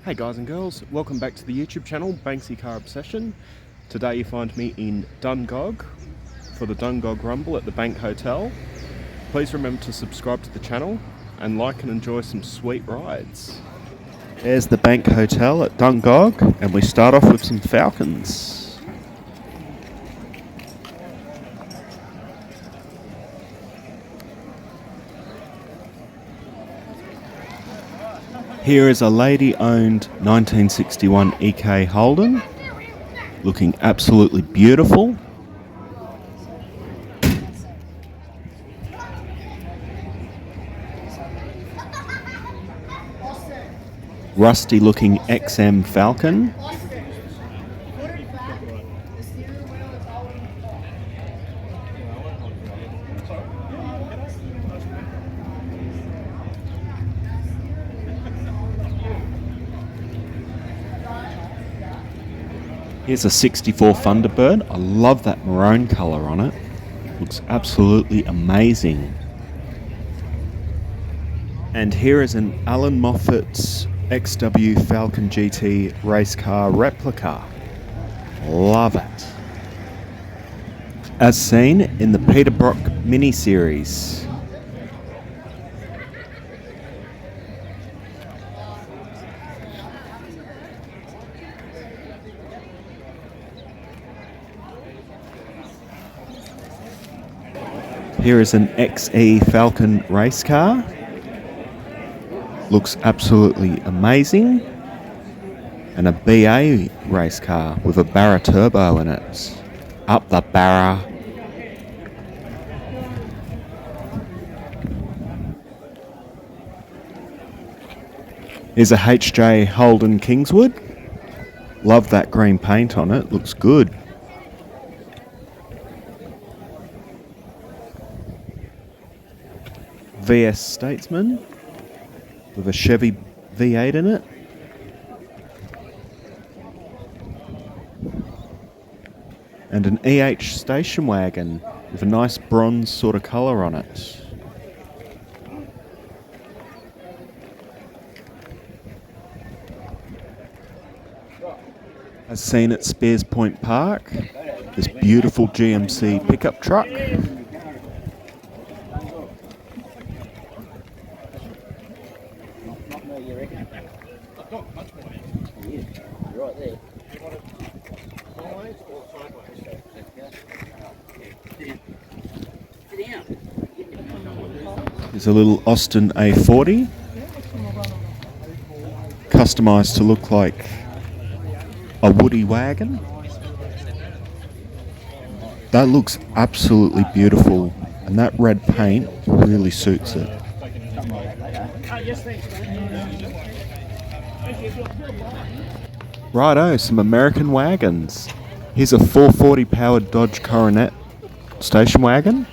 Hey guys and girls, welcome back to the YouTube channel Banksy Car Obsession. Today you find me in Dungog for the Dungog Rumble at the Bank Hotel. Please remember to subscribe to the channel and like and enjoy some sweet rides. There's the Bank Hotel at Dungog and we start off with some falcons. Here is a lady-owned 1961 EK Holden, looking absolutely beautiful. Rusty-looking XM Falcon. Here's a 64 Thunderbird. I love that maroon colour on it. Looks absolutely amazing. And here is an Alan Moffat's XW Falcon GT race car replica. Love it. As seen in the Peter Brock mini-series. Here is an XE Falcon race car. Looks absolutely amazing. And a BA race car with a Barra turbo in it. Up the Barra. Here's a HJ Holden Kingswood. Love that green paint on it. Looks good. VS Statesman with a Chevy V8 in it. And an EH station wagon with a nice bronze sort of colour on it. As seen at Spears Point Park, this beautiful GMC pickup truck. There's a little Austin A40, customised to look like a Woody wagon. That looks absolutely beautiful, and that red paint really suits it. Righto, some American wagons. Here's a 440 powered Dodge Coronet station wagon.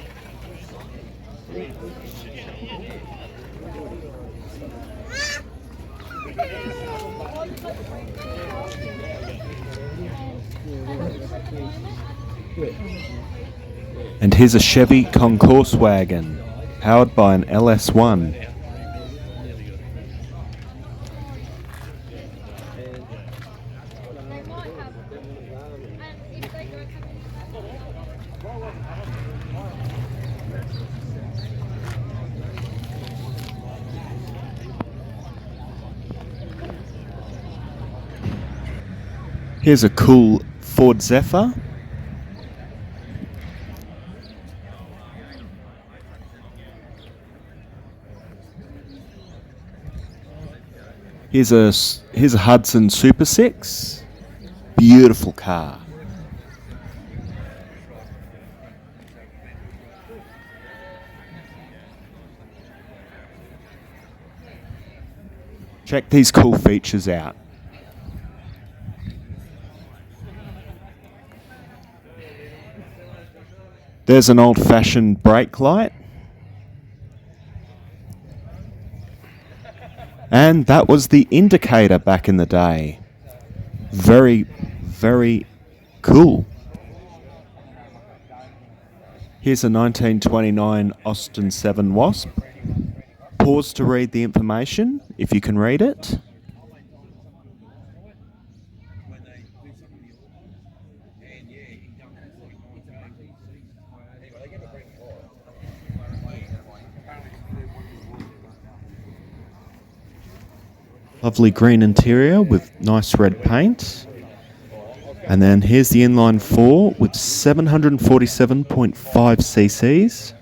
And here's a Chevy Concourse wagon, powered by an LS1. Here's a cool Ford Zephyr. Here's a Hudson Super 6. Beautiful car. Check these cool features out. There's an old-fashioned brake light. And that was the indicator back in the day. Very, very cool. Here's a 1929 Austin 7 Wasp. Pause to read the information, if you can read it. Lovely green interior with nice red paint. And then here's the inline 4 with 747.5 cc's.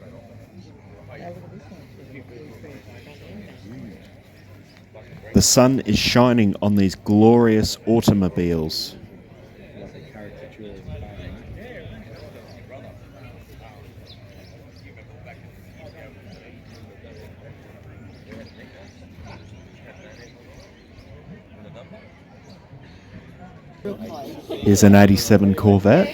The sun is shining on these glorious automobiles. Here's an 87 Corvette.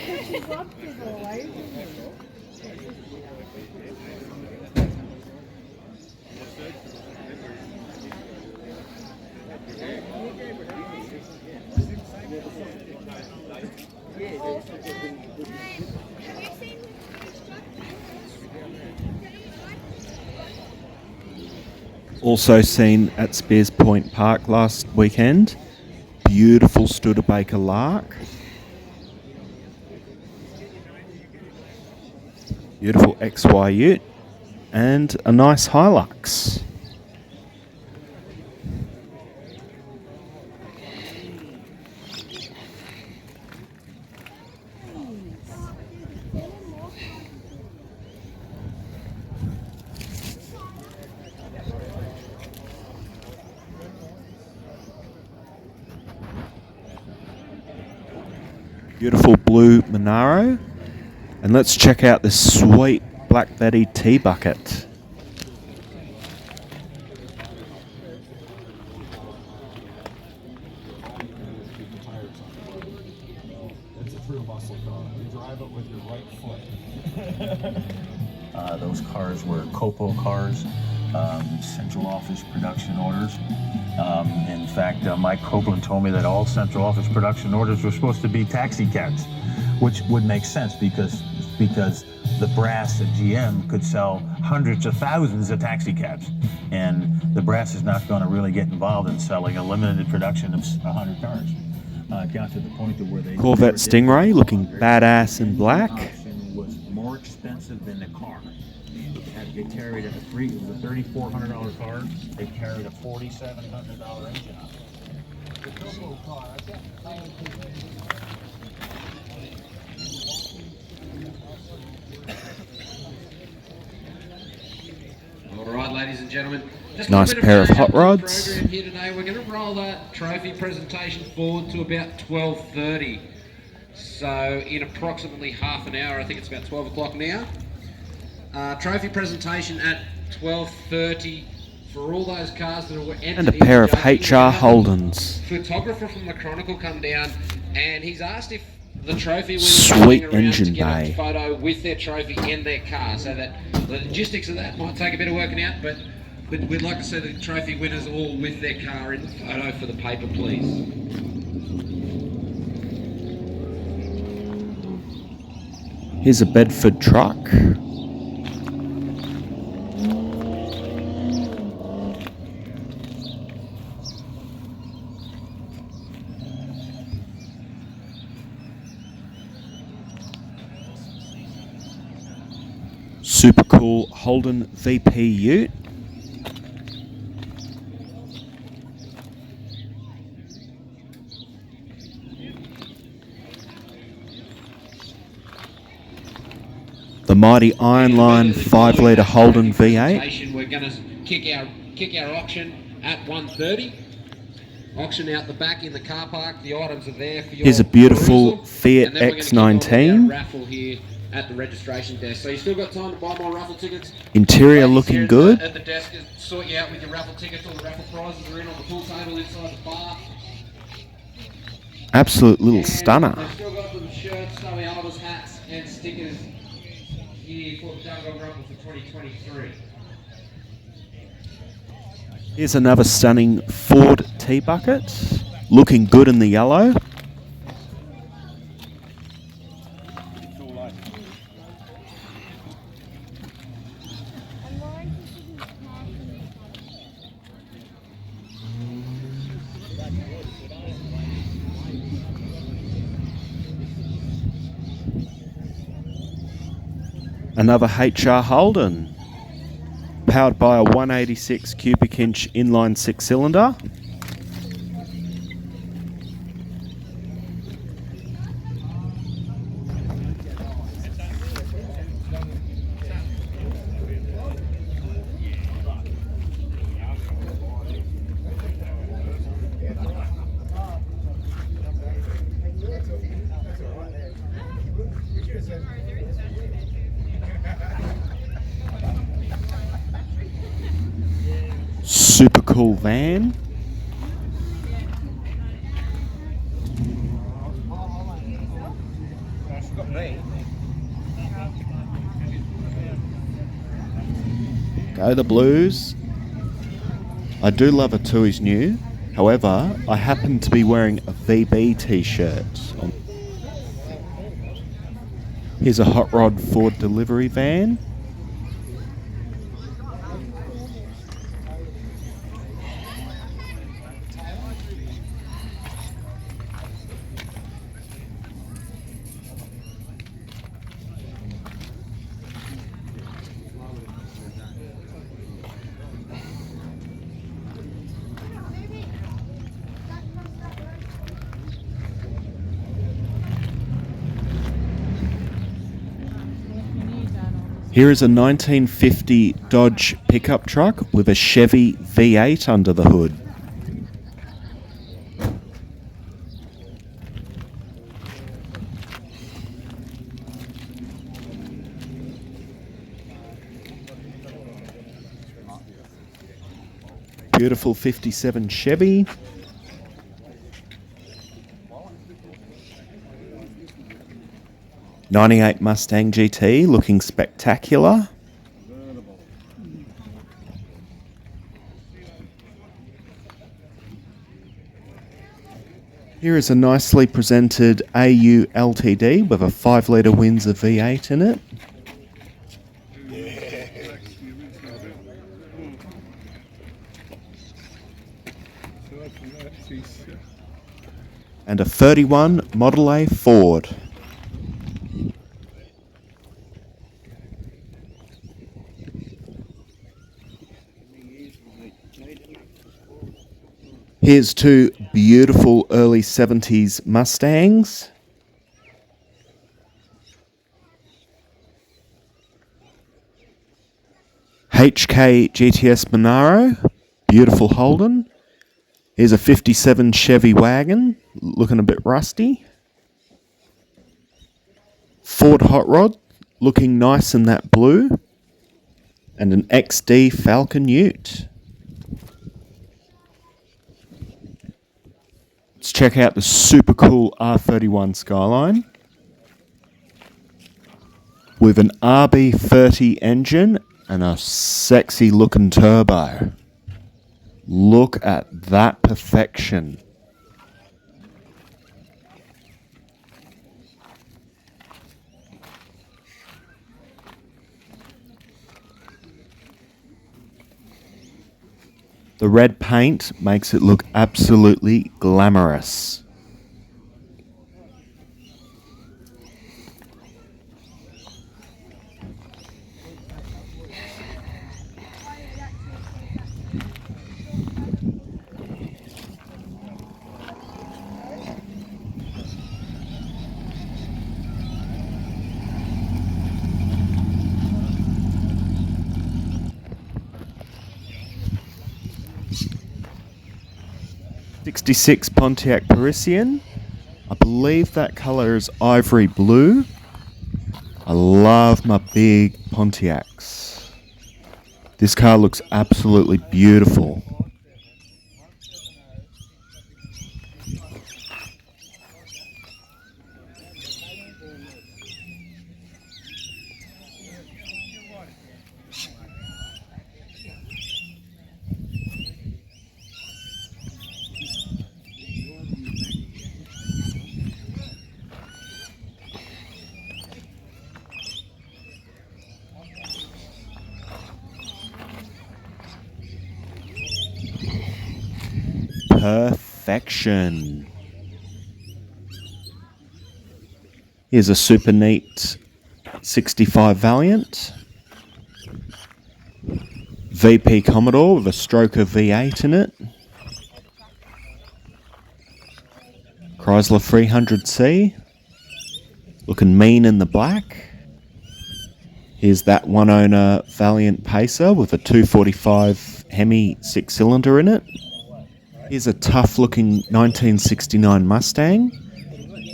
Also seen at Spears Point Park last weekend. Beautiful Studebaker Lark. Beautiful XY Ute. And a nice Hilux. Beautiful blue Monaro. And let's check out this sweet Black Betty tea bucket. It's a true muscle car. You drive it with your right foot. Those cars were Copo cars, central office production orders. In fact, Mike Copeland told me that all central office production orders were supposed to be taxi cabs, which would make sense because the brass at GM could sell hundreds of thousands of taxi cabs, and the brass is not going to really get involved in selling a limited production of 100 cars. It got to the point to where they Corvette Stingray looking badass in black. was more expensive than the car. It carried it was a $3,400 car. It carried a $4,700 engine on it. The turbo car. All right, ladies and gentlemen. Just Nice pair of hot rods. Program here today. We're going to roll that trophy presentation forward to about 12:30. So in approximately half an hour, I think it's about 12 o'clock now. Trophy presentation at 12:30 for all those cars that are entered. And a pair of HR Holdens. Photographer from the Chronicle come down, and he's asked if the trophy winners Sweet are coming around engine to get bay. a photo with their trophy in their car. So that the logistics of that might take a bit of working out, but we'd like to see the trophy winners all with their car in the photo for the paper, please. Here's a Bedford truck. Super cool Holden VP Ute. The mighty Ironline 5-litre Holden V8. We're going to kick our auction at 1:30. Auction out the back in the car park. The items are there for your Here's a beautiful perusal. Fiat And then we're gonna kick off our X19. raffle here at the registration desk. So you still got time to buy more raffle tickets. Interior Ladies looking here good. At the desk, sort you out with your raffle tickets. All the raffle prizes are in on the pool table inside the bar. Absolute little And stunner. They've still got some shirts, Stubby Albers, hats, and stickers here for the Dungog Rumble for 2023. Here's another stunning Ford T-Bucket. Looking good in the yellow. Another HR Holden, powered by a 186 cubic inch inline 6-cylinder. super cool van. Go the Blues. I do love a Tui's new. However, I happen to be wearing a VB t-shirt. Here's a Hot Rod Ford delivery van. Here is a 1950 Dodge pickup truck with a Chevy V8 under the hood. Beautiful 57 Chevy. '98 Mustang GT looking spectacular. Here is a nicely presented AU LTD with a 5-litre Windsor V8 in it. And a 31 Model A Ford. Here's two beautiful early 70s Mustangs. HK GTS Monaro, beautiful Holden. Here's a 57 Chevy wagon, looking a bit rusty. Ford Hot Rod, looking nice in that blue. And an XD Falcon Ute. Let's check out the super cool R31 Skyline with an RB30 engine and a sexy looking turbo. Look at that perfection. The red paint makes it look absolutely glamorous. '66 Pontiac Parisian. I believe that colour is ivory blue. I love my big Pontiacs. This car looks absolutely beautiful. Perfection. Here's a super neat 65 Valiant. VP Commodore with a Stroker V8 in it. Chrysler 300C. Looking mean in the black. Here's that one owner Valiant Pacer with a 245 Hemi 6-cylinder in it. Here's a tough looking 1969 Mustang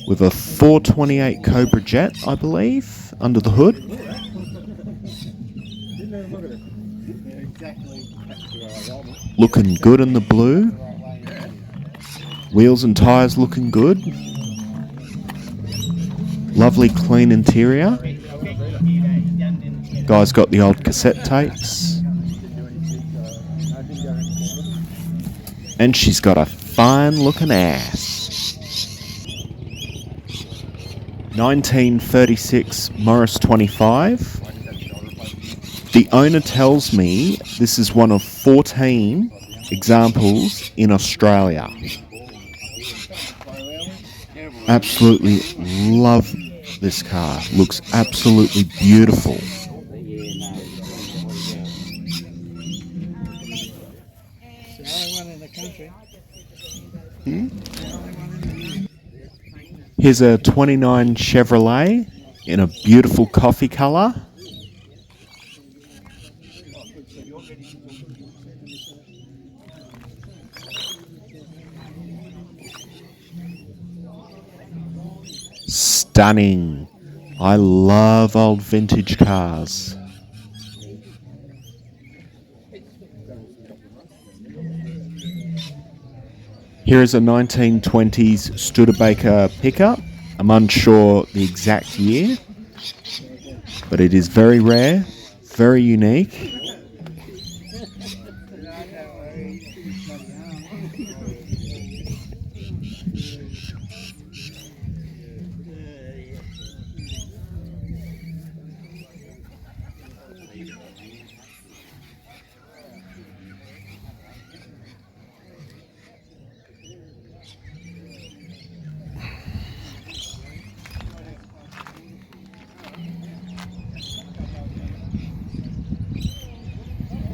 with a 428 Cobra Jet, I believe, under the hood. Exactly. looking good in the blue. Wheels and tyres looking good. Lovely clean interior. Guy's got the old cassette tapes. And she's got a fine looking ass. 1936 Morris 25. The owner tells me this is one of 14 examples in Australia. Absolutely love this car. Looks absolutely beautiful. Here's a 29 Chevrolet in a beautiful coffee colour. Stunning. I love old vintage cars. Here is a 1920s Studebaker pickup. I'm unsure the exact year, but it is very rare, very unique.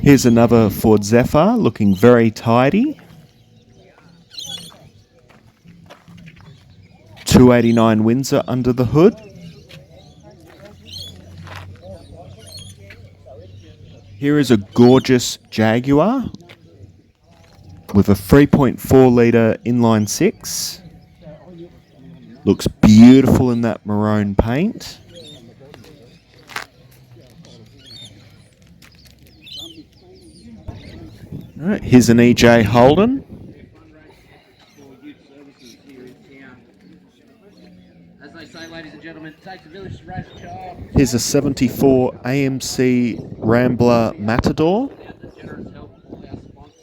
Here's another Ford Zephyr, looking very tidy. 289 Windsor under the hood. Here is a gorgeous Jaguar with a 3.4 litre inline six. Looks beautiful in that maroon paint. All right, here's an EJ Holden. As they say, ladies and gentlemen, it takes a village to raise a child. Here's a 74 AMC Rambler Matador.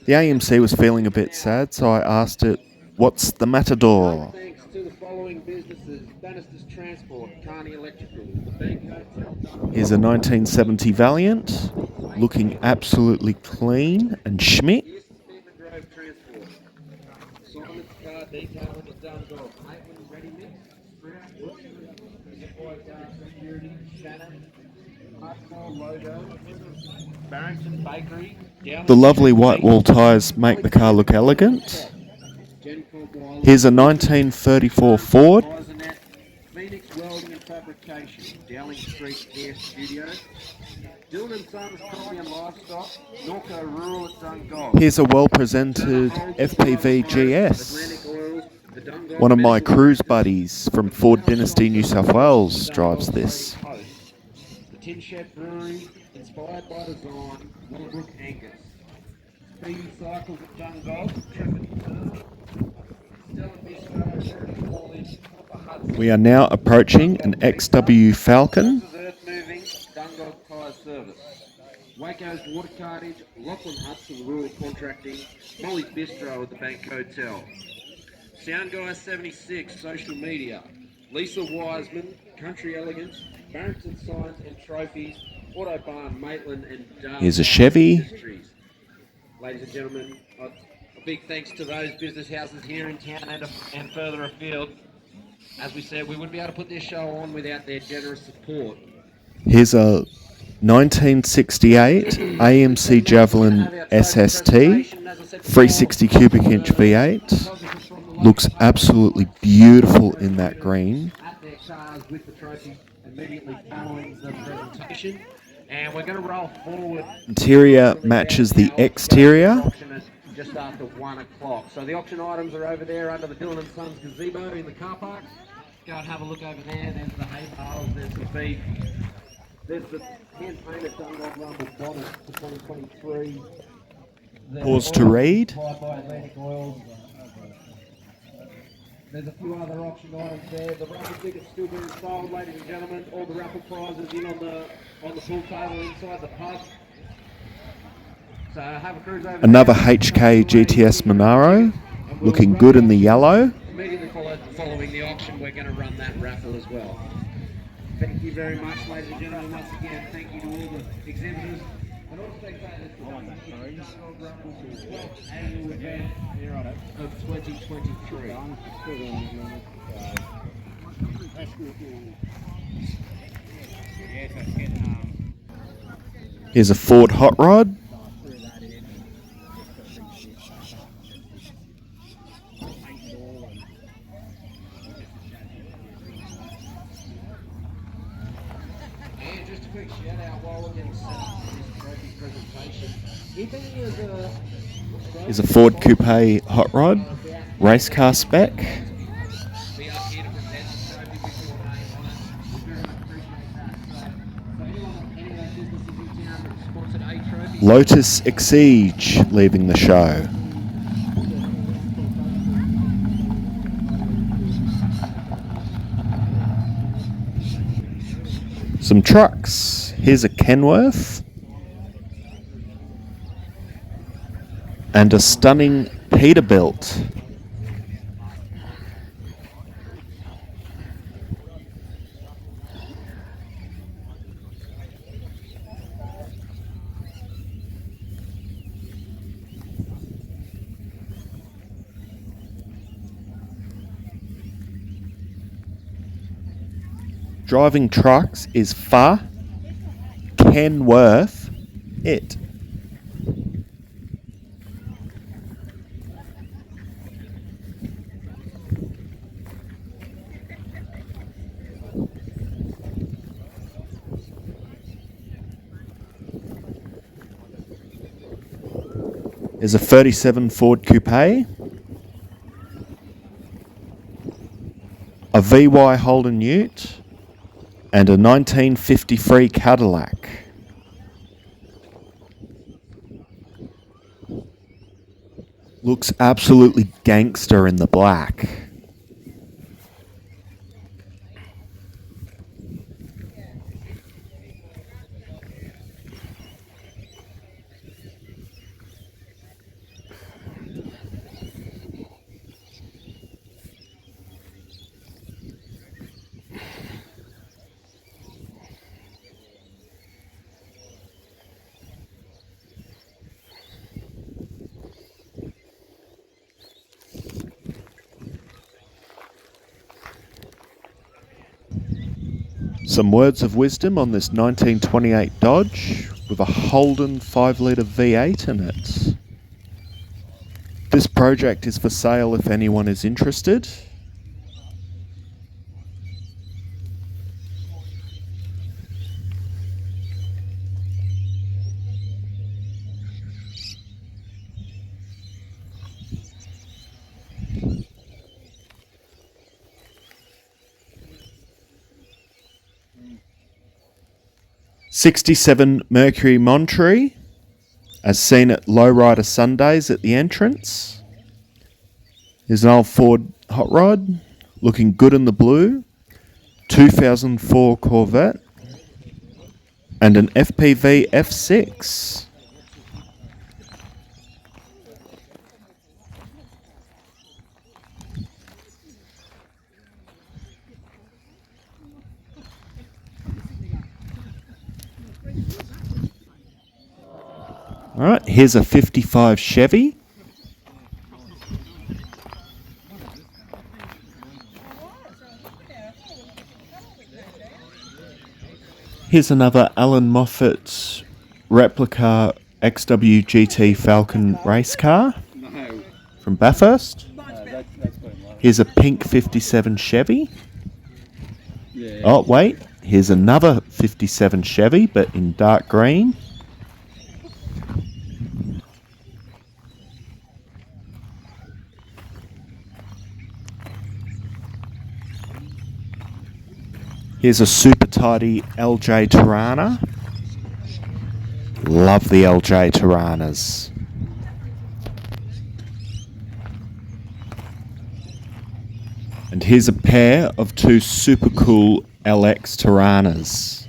The AMC was feeling a bit sad, so I asked it, "What's the Matador?" Thanks to the following businesses: Bannister's Transport, Carney Electrical, the Bank Hotel. Here's a 1970 Valiant, looking absolutely clean and schmick. Grove Transport, Simon's Car Detailing at Dungog, Maitland Ready Mix, Security, Shannon, Hardcore Logo, Barrington Bakery. The lovely white wall tyres make the car look elegant. Here's a 1934 Ford. Phoenix Welding and Fabrication, Dowling Street Air Studios, Dillon & Sons Property and Livestock, Norco Rural at Dungog. Here's a well-presented FPV GS. One of my cruise buddies from Ford Dynasty, New South Wales, drives this. The Tin Shed Brewery, inspired by design, Willowbrook Angus. Speedy Cycles at Dungog, We are now approaching an XW Falcon. Earth Moving, Dungog Tyre Service. Waco's Water Cartage, Lachlan Huts of Rural Contracting, Molly's Bistro at the Bank Hotel. Sound Guy 76, Social Media, Lisa Wiseman, Country Elegance, Barrington Signs and Trophies, Auto Barn, Maitland and Darwin. Here's a Chevy. Industries. Ladies and gentlemen, a big thanks to those business houses here in town and further afield. As we said, we wouldn't be able to put this show on without their generous support. Here's a 1968 AMC Javelin SST, 360 cubic inch V8. Looks absolutely beautiful in that green. At their cars with the trophy immediately following the presentation. And we're going to roll forward. Interior matches the exterior. Just after 1 o'clock. So the auction items are over there under the Dillon & Sons gazebo in the car park. Go and have a look over there. There's the hay bales, there's the beef. There's the hand-painted Dungog Rumble bonnet for 2023. Pause to read. There's a few other auction items there. The raffle ticket's still being sold, ladies and gentlemen. All the raffle prizes in on the pool table inside the pub. So have a cruise over. Another HK GTS Monaro, looking good in the yellow. Immediately following the auction, we're going to run that raffle as well. Thank you very much, ladies and gentlemen. Once again, thank you to all the exhibitors and all spectators for coming to the Dungog Rumble 12th annual event of 2023. Here's a Ford hot rod. And just a quick shout out while we're getting set up for this trophy presentation. If any of the Here's a Ford Coupe hot rod, race car spec. be up here to present the trophy with your name on it, we very much appreciate that. So any of those businesses in town that sponsored a trophy, Lotus Exige leaving the show. Some trucks. Here's a Kenworth. And a stunning Peterbilt. Driving trucks is far Kenworth it. There's a 37 Ford Coupe, a VY Holden Ute, and a 1953 Cadillac. Looks absolutely gangster in the black. Some words of wisdom on this 1928 Dodge with a Holden 5-litre V8 in it. This project is for sale if anyone is interested. '67 Mercury Monterey, as seen at Lowrider Sundays at the entrance. Here's an old Ford hot rod, looking good in the blue. 2004 Corvette, and an FPV F6. All right, here's a 55 Chevy. Here's another Alan Moffat replica XW GT Falcon race car from Bathurst. Here's a pink 57 Chevy. Oh, wait, here's another 57 Chevy, but in dark green. Here's a super tidy LJ Tirana. Love the LJ Tiranas. And here's a pair of two super cool LX Tiranas.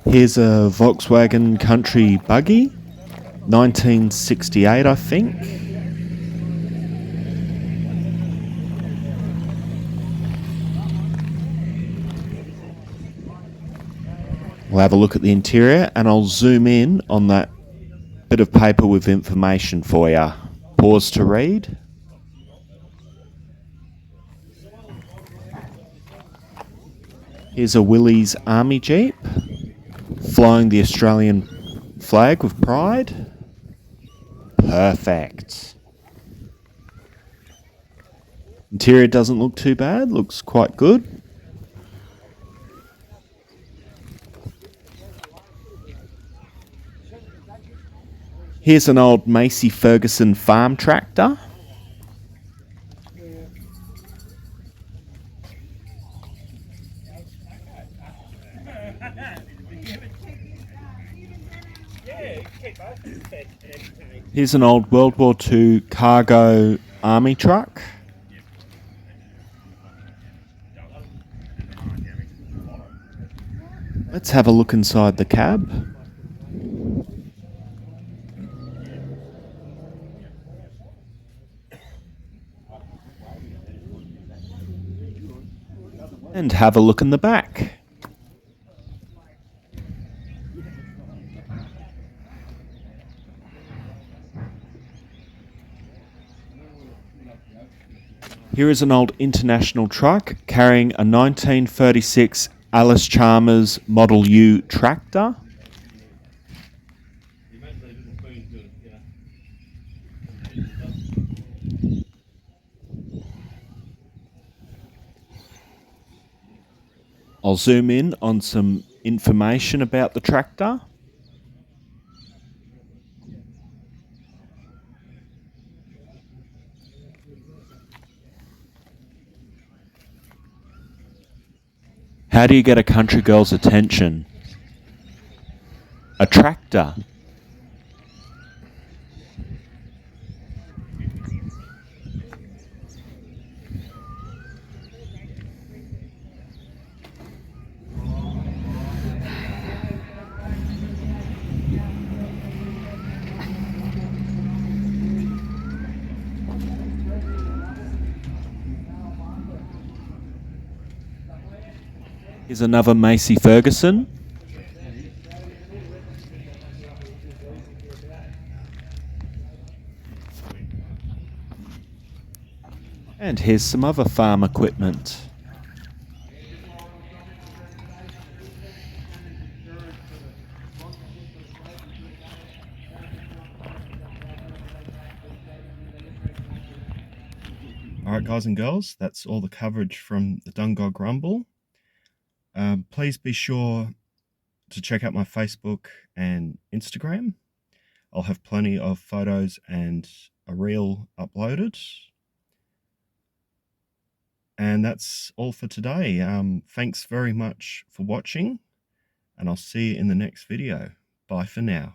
Here's a Volkswagen Country Buggy, 1968 I think. We'll have a look at the interior and I'll zoom in on that bit of paper with information for you. Pause to read. Here's a Willys Army Jeep, flying the Australian flag with pride. Perfect. Interior doesn't look too bad, looks quite good. Here's an old Massey Ferguson farm tractor. Here's an old World War II cargo army truck. Let's have a look inside the cab. And have a look in the back. Here is an old International truck carrying a 1936 Alice Chalmers Model U tractor. I'll zoom in on some information about the tractor. How do you get a country girl's attention? A tractor. Here's another Massey Ferguson. And here's some other farm equipment. Alright guys and girls, that's all the coverage from the Dungog Rumble. Please be sure to check out my Facebook and Instagram. I'll have plenty of photos and a reel uploaded. And that's all for today. Thanks very much for watching, and I'll see you in the next video. Bye for now.